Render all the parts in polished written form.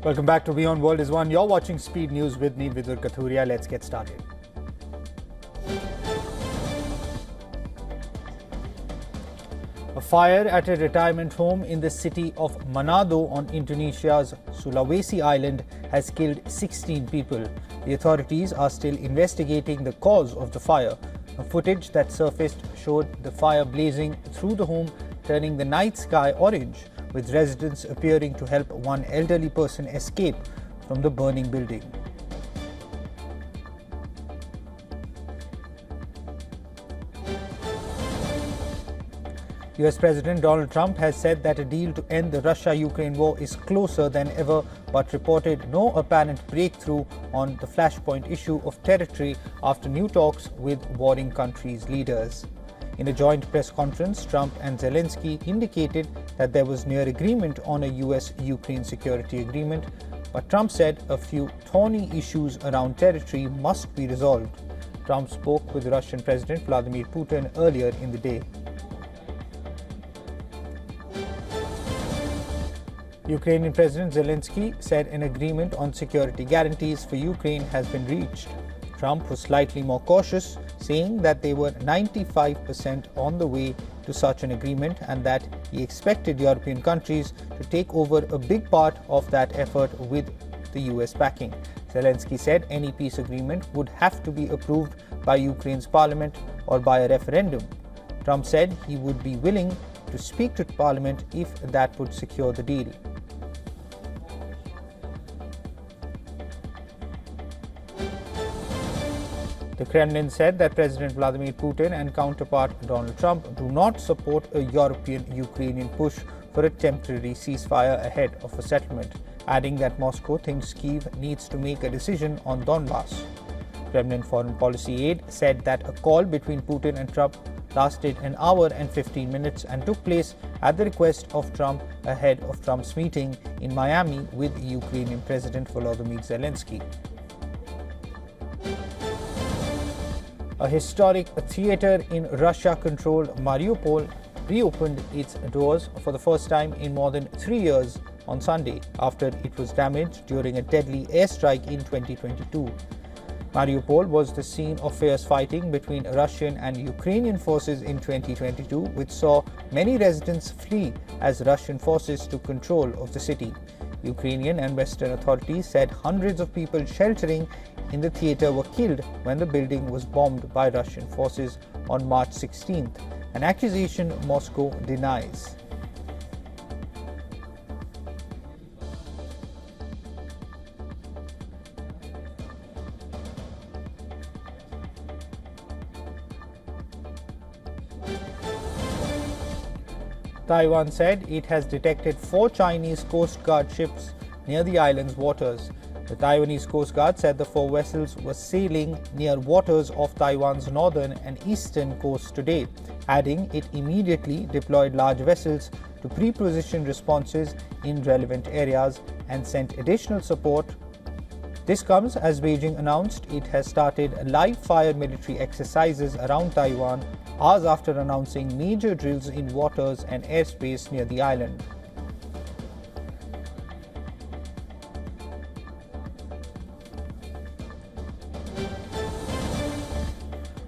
Welcome back to WION World is One. You're watching Speed News with me, Vidur Kathuria. Let's get started. A fire at a retirement home in the city of Manado on Indonesia's Sulawesi island has killed 16 people. The authorities are still investigating the cause of the fire. A footage that surfaced showed the fire blazing through the home, turning the night sky orange, with residents appearing to help one elderly person escape from the burning building. US President Donald Trump has said that a deal to end the Russia-Ukraine war is closer than ever, but reported no apparent breakthrough on the flashpoint issue of territory after new talks with warring countries' leaders. In a joint press conference, Trump and Zelensky indicated that there was near agreement on a US-Ukraine security agreement, but Trump said a few thorny issues around territory must be resolved. Trump spoke with Russian President Vladimir Putin earlier in the day. Ukrainian President Zelensky said an agreement on security guarantees for Ukraine has been reached. Trump was slightly more cautious, saying that they were 95% on the way to such an agreement and that he expected European countries to take over a big part of that effort with the US backing. Zelensky said any peace agreement would have to be approved by Ukraine's parliament or by a referendum. Trump said he would be willing to speak to parliament if that would secure the deal. The Kremlin said that President Vladimir Putin and counterpart Donald Trump do not support a European-Ukrainian push for a temporary ceasefire ahead of a settlement, adding that Moscow thinks Kyiv needs to make a decision on Donbass. Kremlin foreign policy aide said that a call between Putin and Trump lasted an hour and 15 minutes and took place at the request of Trump ahead of Trump's meeting in Miami with Ukrainian President Volodymyr Zelensky. A historic theater in Russia-controlled Mariupol reopened its doors for the first time in more than 3 years on Sunday after it was damaged during a deadly airstrike in 2022. Mariupol was the scene of fierce fighting between Russian and Ukrainian forces in 2022, which saw many residents flee as Russian forces took control of the city. Ukrainian and Western authorities said hundreds of people sheltering in the theater were killed when the building was bombed by Russian forces on March 16th, an accusation Moscow denies. Taiwan said it has detected 4 Chinese Coast Guard ships near the island's waters. The Taiwanese Coast Guard said the 4 vessels were sailing near waters off Taiwan's northern and eastern coast today, adding it immediately deployed large vessels to pre-position responses in relevant areas and sent additional support. This comes as Beijing announced it has started live-fire military exercises around Taiwan hours after announcing major drills in waters and airspace near the island.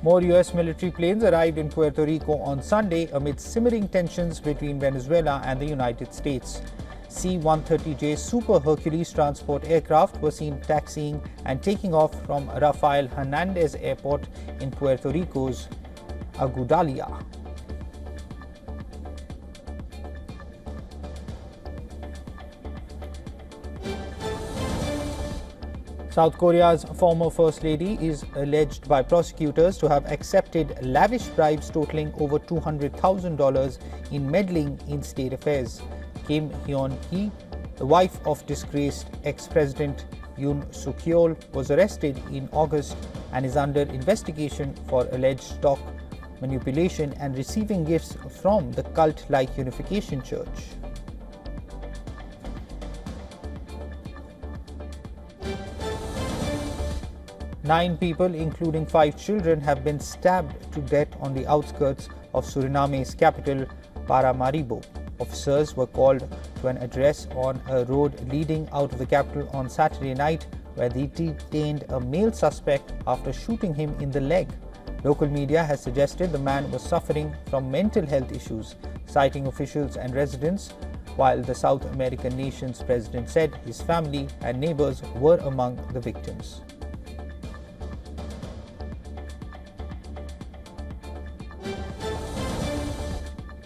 More US military planes arrived in Puerto Rico on Sunday amid simmering tensions between Venezuela and the United States. C-130J Super Hercules transport aircraft were seen taxiing and taking off from Rafael Hernandez Airport in Puerto Rico's Agudalia. South Korea's former First Lady is alleged by prosecutors to have accepted lavish bribes totaling over $200,000 in meddling in state affairs. Kim Hyun-hee, the wife of disgraced ex-president Yoon Suk-yeol, was arrested in August and is under investigation for alleged stock manipulation and receiving gifts from the cult-like Unification Church. Nine people, including 5 children, have been stabbed to death on the outskirts of Suriname's capital, Paramaribo. Officers were called to an address on a road leading out of the capital on Saturday night, where they detained a male suspect after shooting him in the leg. Local media has suggested the man was suffering from mental health issues, citing officials and residents, while the South American nation's president said his family and neighbors were among the victims.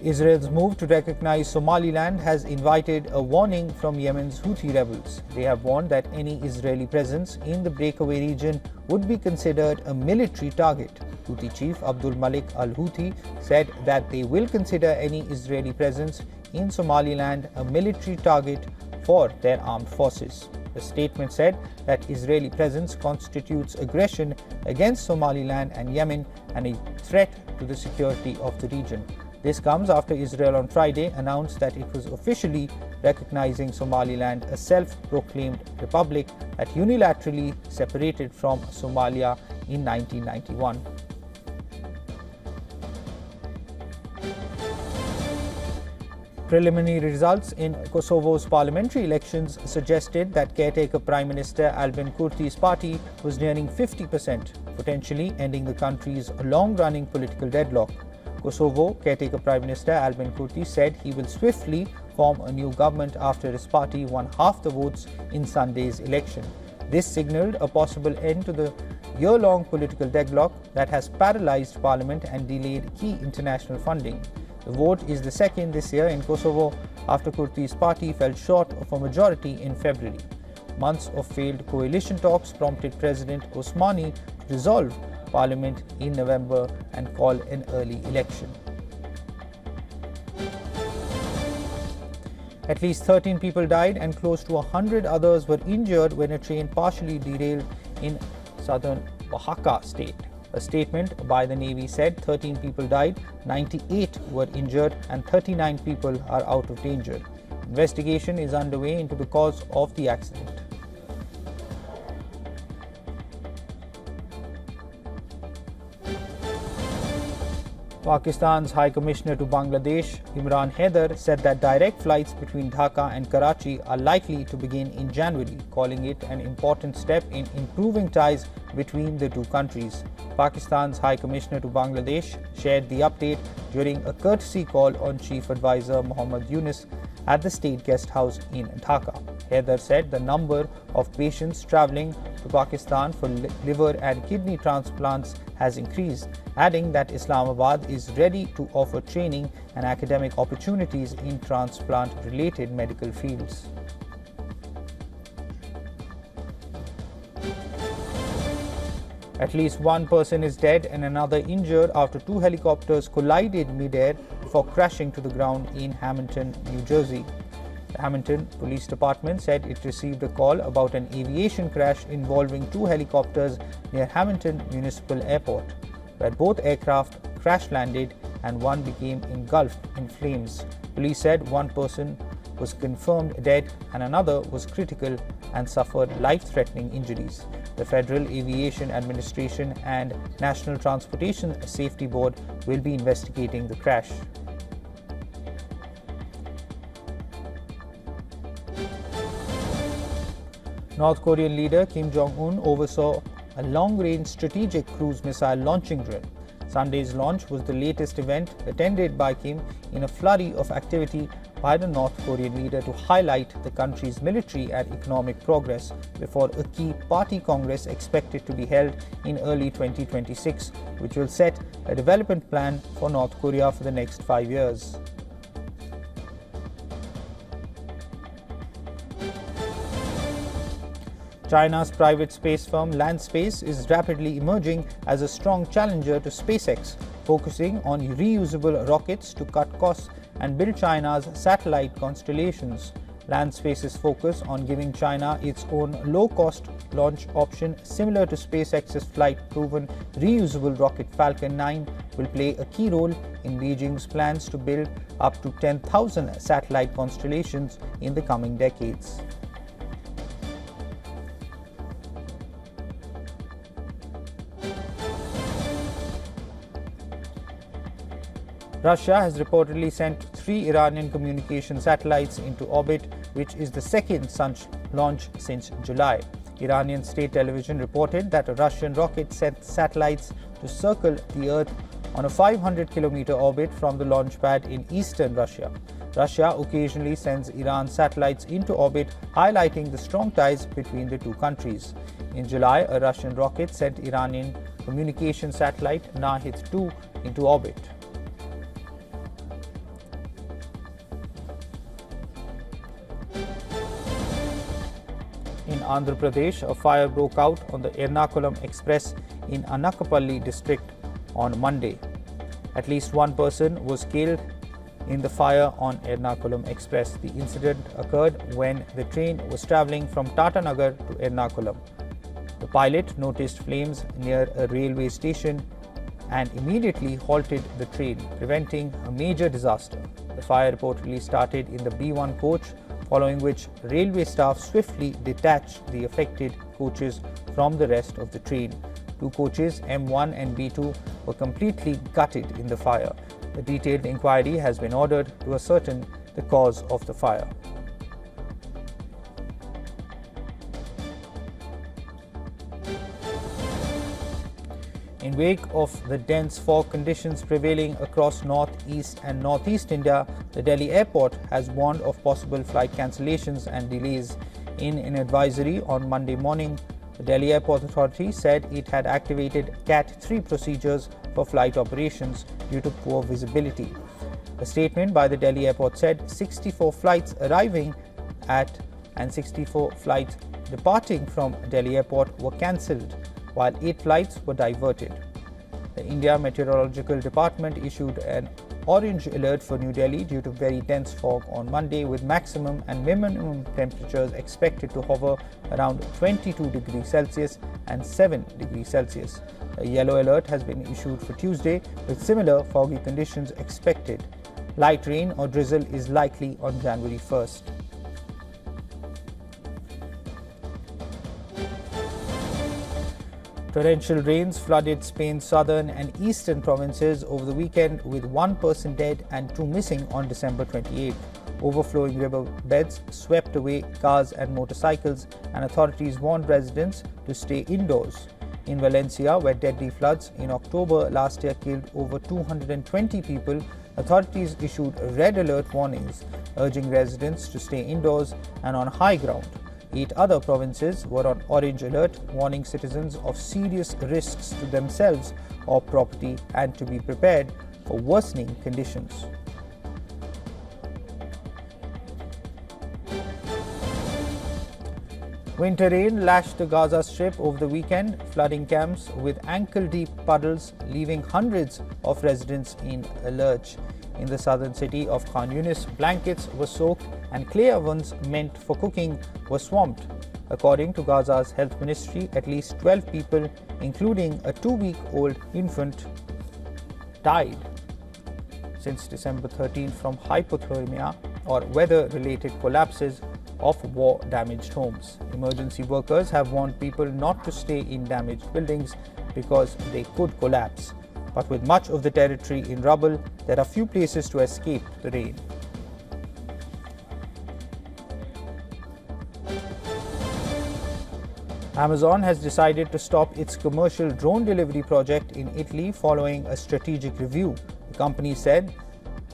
Israel's move to recognize Somaliland has invited a warning from Yemen's Houthi rebels. They have warned that any Israeli presence in the breakaway region would be considered a military target. Houthi chief Abdul Malik al-Houthi said that they will consider any Israeli presence in Somaliland a military target for their armed forces. The statement said that Israeli presence constitutes aggression against Somaliland and Yemen and a threat to the security of the region. This comes after Israel on Friday announced that it was officially recognizing Somaliland, a self-proclaimed republic that unilaterally separated from Somalia in 1991. Preliminary results in Kosovo's parliamentary elections suggested that caretaker Prime Minister Albin Kurti's party was nearing 50%, potentially ending the country's long-running political deadlock. Kosovo caretaker Prime Minister Albin Kurti said he will swiftly form a new government after his party won half the votes in Sunday's election. This signaled a possible end to the year-long political deadlock that has paralyzed parliament and delayed key international funding. The vote is the second this year in Kosovo after Kurti's party fell short of a majority in February. Months of failed coalition talks prompted President Osmani to dissolve parliament in November and call an early election. At least 13 people died and close to 100 others were injured when a train partially derailed in southern Oaxaca state. A statement by the Navy said 13 people died, 98 were injured, and 39 people are out of danger. Investigation is underway into the cause of the accident. Pakistan's High Commissioner to Bangladesh, Imran Haider, said that direct flights between Dhaka and Karachi are likely to begin in January, calling it an important step in improving ties between the two countries. Pakistan's High Commissioner to Bangladesh shared the update during a courtesy call on Chief Advisor Mohammad Yunus at the State Guest House in Dhaka. Haider said the number of patients travelling to Pakistan for liver and kidney transplants has increased, adding that Islamabad is ready to offer training and academic opportunities in transplant-related medical fields. At least one person is dead and another injured after two helicopters collided mid-air before crashing to the ground in Hamilton, New Jersey. The Hamilton Police Department said it received a call about an aviation crash involving two helicopters near Hamilton Municipal Airport, where both aircraft crash-landed and one became engulfed in flames. Police said one person was confirmed dead and another was critical and suffered life-threatening injuries. The Federal Aviation Administration and National Transportation Safety Board will be investigating the crash. North Korean leader Kim Jong-un oversaw a long-range strategic cruise missile launching drill. Sunday's launch was the latest event attended by Kim in a flurry of activity by the North Korean leader to highlight the country's military and economic progress before a key party congress expected to be held in early 2026, which will set a development plan for North Korea for the next 5 years. China's private space firm Landspace is rapidly emerging as a strong challenger to SpaceX, focusing on reusable rockets to cut costs and build China's satellite constellations. Landspace's focus on giving China its own low-cost launch option similar to SpaceX's flight-proven reusable rocket Falcon 9 will play a key role in Beijing's plans to build up to 10,000 satellite constellations in the coming decades. Russia has reportedly sent 3 Iranian communication satellites into orbit, which is the second such launch since July. Iranian state television reported that a Russian rocket sent satellites to circle the Earth on a 500-kilometer orbit from the launch pad in eastern Russia. Russia occasionally sends Iran satellites into orbit, highlighting the strong ties between the two countries. In July, a Russian rocket sent Iranian communication satellite Nahid-2 into orbit. In Andhra Pradesh, a fire broke out on the Ernakulam Express in Anakapalli district on Monday. At least one person was killed in the fire on Ernakulam Express. The incident occurred when the train was travelling from Tatanagar to Ernakulam. The pilot noticed flames near a railway station and immediately halted the train, preventing a major disaster. The fire reportedly started in the B1 coach, following which railway staff swiftly detached the affected coaches from the rest of the train. 2 coaches, M1 and B2, were completely gutted in the fire. A detailed inquiry has been ordered to ascertain the cause of the fire. In wake of the dense fog conditions prevailing across northeast and northeast India, the Delhi airport has warned of possible flight cancellations and delays. In an advisory on Monday morning, the Delhi Airport Authority said it had activated Cat 3 procedures for flight operations due to poor visibility. A statement by the Delhi airport said 64 flights arriving at and 64 flights departing from Delhi airport were cancelled, while 8 flights were diverted. The India Meteorological Department issued an orange alert for New Delhi due to very dense fog on Monday, with maximum and minimum temperatures expected to hover around 22 degrees Celsius and 7 degrees Celsius. A yellow alert has been issued for Tuesday, with similar foggy conditions expected. Light rain or drizzle is likely on January 1st. Torrential rains flooded Spain's southern and eastern provinces over the weekend, with 1 person dead and 2 missing on December 28. Overflowing river beds swept away cars and motorcycles, and authorities warned residents to stay indoors. In Valencia, where deadly floods in October last year killed over 220 people, authorities issued red alert warnings, urging residents to stay indoors and on high ground. 8 other provinces were on orange alert, warning citizens of serious risks to themselves or property and to be prepared for worsening conditions. Winter rain lashed the Gaza Strip over the weekend, flooding camps with ankle-deep puddles, leaving hundreds of residents in a lurch. In the southern city of Khan Yunis, blankets were soaked and clay ovens meant for cooking were swamped. According to Gaza's health ministry, at least 12 people, including a 2-week-old infant, died since December 13 from hypothermia or weather-related collapses of war-damaged homes. Emergency workers have warned people not to stay in damaged buildings because they could collapse. But with much of the territory in rubble, there are few places to escape the rain. Amazon has decided to stop its commercial drone delivery project in Italy following a strategic review. The company said,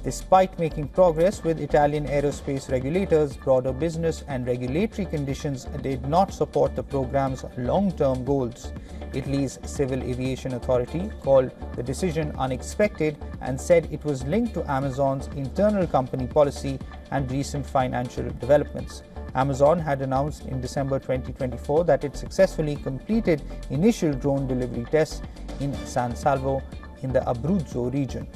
despite making progress with Italian aerospace regulators, broader business and regulatory conditions did not support the program's long-term goals. Italy's Civil Aviation Authority called the decision unexpected and said it was linked to Amazon's internal company policy and recent financial developments. Amazon had announced in December 2024 that it successfully completed initial drone delivery tests in San Salvo in the Abruzzo region.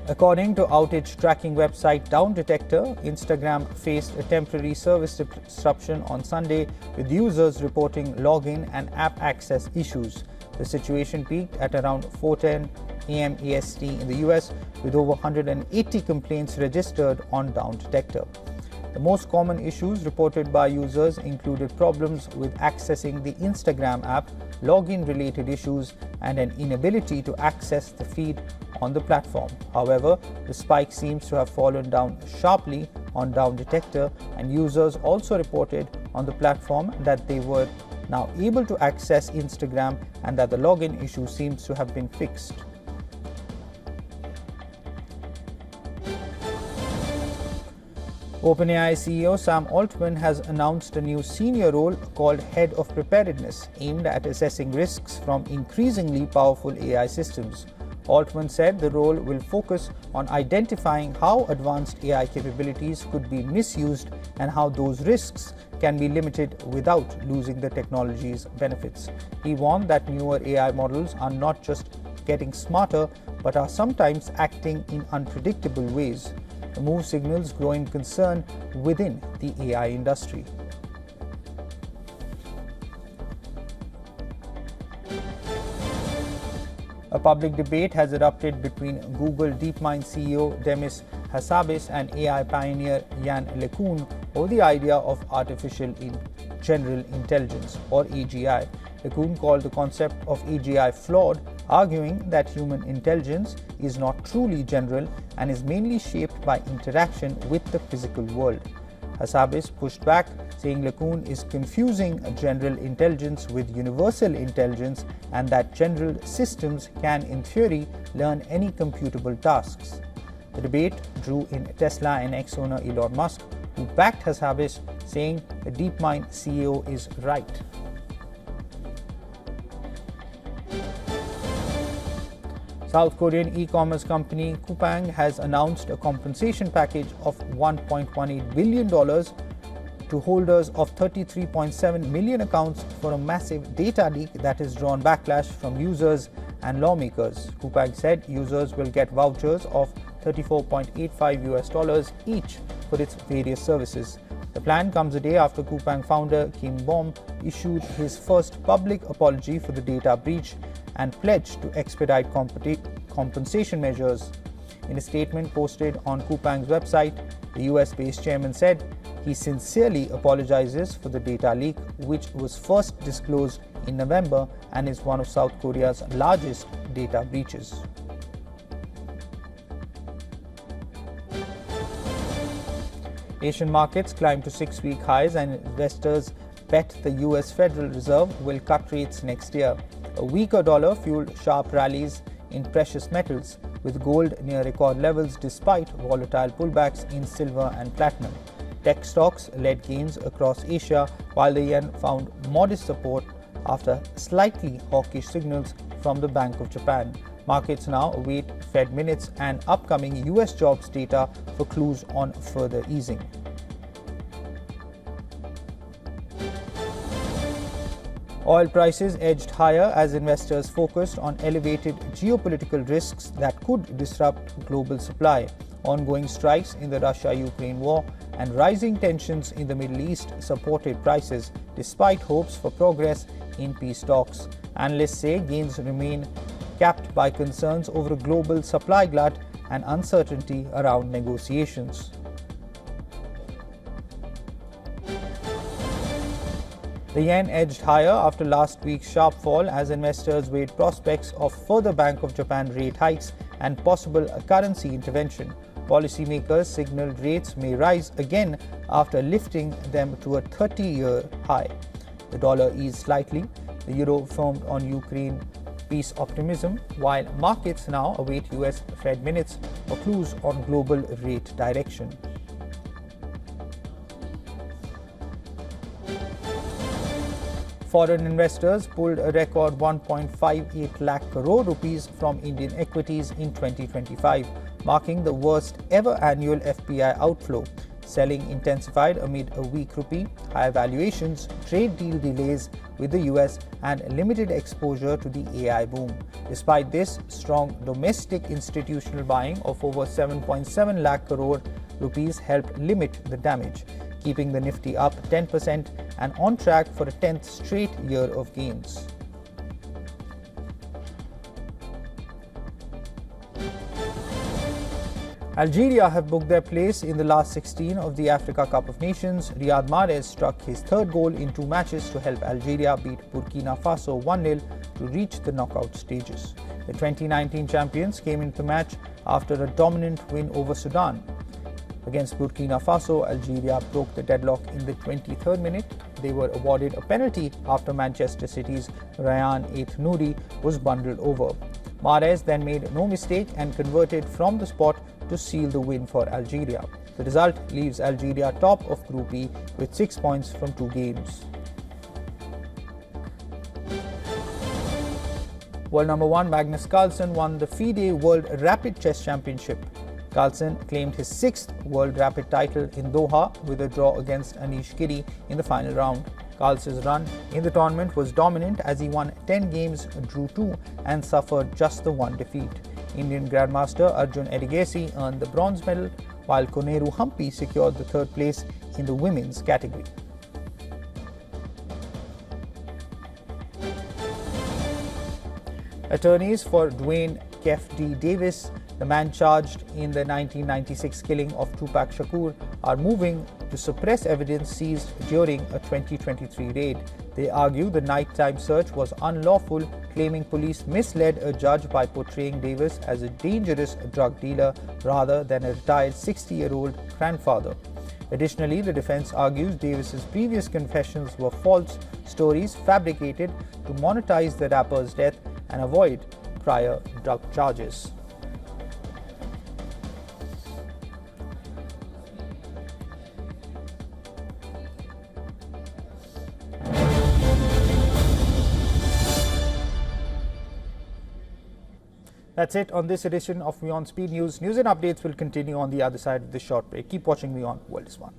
According to outage tracking website Down Detector, Instagram faced a temporary service disruption on Sunday, with users reporting login and app access issues. The situation peaked at around 4:10 a.m. EST in the US, with over 180 complaints registered on Down Detector. The most common issues reported by users included problems with accessing the Instagram app, login-related issues, and an inability to access the feed on the platform. However, the spike seems to have fallen down sharply on Down Detector, and users also reported on the platform that they were now able to access Instagram and that the login issue seems to have been fixed. OpenAI CEO Sam Altman has announced a new senior role called Head of Preparedness, aimed at assessing risks from increasingly powerful AI systems. Altman said the role will focus on identifying how advanced AI capabilities could be misused and how those risks can be limited without losing the technology's benefits. He warned that newer AI models are not just getting smarter, but are sometimes acting in unpredictable ways. The move signals growing concern within the AI industry. A public debate has erupted between Google DeepMind CEO Demis Hassabis and AI pioneer Yann LeCun over the idea of artificial general intelligence, or AGI. LeCun called the concept of AGI flawed, arguing that human intelligence is not truly general and is mainly shaped by interaction with the physical world. Hassabis pushed back, saying LeCun is confusing general intelligence with universal intelligence and that general systems can, in theory, learn any computable tasks. The debate drew in Tesla and ex-owner Elon Musk, who backed Hassabis, saying the DeepMind CEO is right. South Korean e-commerce company Coupang has announced a compensation package of $1.18 billion to holders of 33.7 million accounts for a massive data leak that has drawn backlash from users and lawmakers. Coupang said users will get vouchers of $34.85 each for its various services. The plan comes a day after Coupang founder Kim Bom issued his first public apology for the data breach and pledged to expedite compensation measures. In a statement posted on Coupang's website, the US-based chairman said he sincerely apologizes for the data leak, which was first disclosed in November and is one of South Korea's largest data breaches. Asian markets climbed to 6-week highs and investors bet the US Federal Reserve will cut rates next year. A weaker dollar fueled sharp rallies in precious metals, with gold near record levels despite volatile pullbacks in silver and platinum. Tech stocks led gains across Asia, while the yen found modest support after slightly hawkish signals from the Bank of Japan. Markets now await Fed minutes and upcoming US jobs data for clues on further easing. Oil prices edged higher as investors focused on elevated geopolitical risks that could disrupt global supply. Ongoing strikes in the Russia-Ukraine war and rising tensions in the Middle East supported prices despite hopes for progress in peace talks. Analysts say gains remain capped by concerns over a global supply glut and uncertainty around negotiations. The yen edged higher after last week's sharp fall as investors weighed prospects of further Bank of Japan rate hikes and possible currency intervention. Policymakers signaled rates may rise again after lifting them to a 30-year high. The dollar eased slightly. The euro firmed on Ukraine peace optimism, while markets now await US Fed minutes for clues on global rate direction. Foreign investors pulled a record 1.58 lakh crore rupees from Indian equities in 2025, marking the worst ever annual FPI outflow. Selling intensified amid a weak rupee, higher valuations, trade deal delays with the US, and limited exposure to the AI boom. Despite this, strong domestic institutional buying of over 7.7 lakh crore rupees helped limit the damage, keeping the Nifty up 10% and on track for a 10th straight year of gains. Algeria have booked their place in the last 16 of the Africa Cup of Nations. Riyad Mahrez struck his third goal in 2 matches to help Algeria beat Burkina Faso 1-0 to reach the knockout stages. The 2019 champions came into the match after a dominant win over Sudan. Against Burkina Faso, Algeria broke the deadlock in the 23rd minute. They were awarded a penalty after Manchester City's Ryan Aït-Nouri was bundled over. Mahrez then made no mistake and converted from the spot to seal the win for Algeria. The result leaves Algeria top of Group E with 6 points from 2 games. World number 1 Magnus Carlsen won the FIDE World Rapid Chess Championship. Carlsen claimed his 6th World Rapid title in Doha with a draw against Anish Giri in the final round. Carlsen's run in the tournament was dominant as he won 10 games, drew 2 and suffered just the 1 defeat. Indian Grandmaster Arjun Erigesi earned the bronze medal, while Koneru Hampi secured the 3rd place in the women's category. Attorneys for Dwayne Kef D. Davis, the man charged in the 1996 killing of Tupac Shakur, are moving to suppress evidence seized during a 2023 raid. They argue the nighttime search was unlawful, claiming police misled a judge by portraying Davis as a dangerous drug dealer rather than a retired 60-year-old grandfather. Additionally, the defense argues Davis's previous confessions were false stories fabricated to monetize the rapper's death and avoid prior drug charges. That's it on this edition of WION Speed News. News and updates will continue on the other side of this short break. Keep watching WION World is One.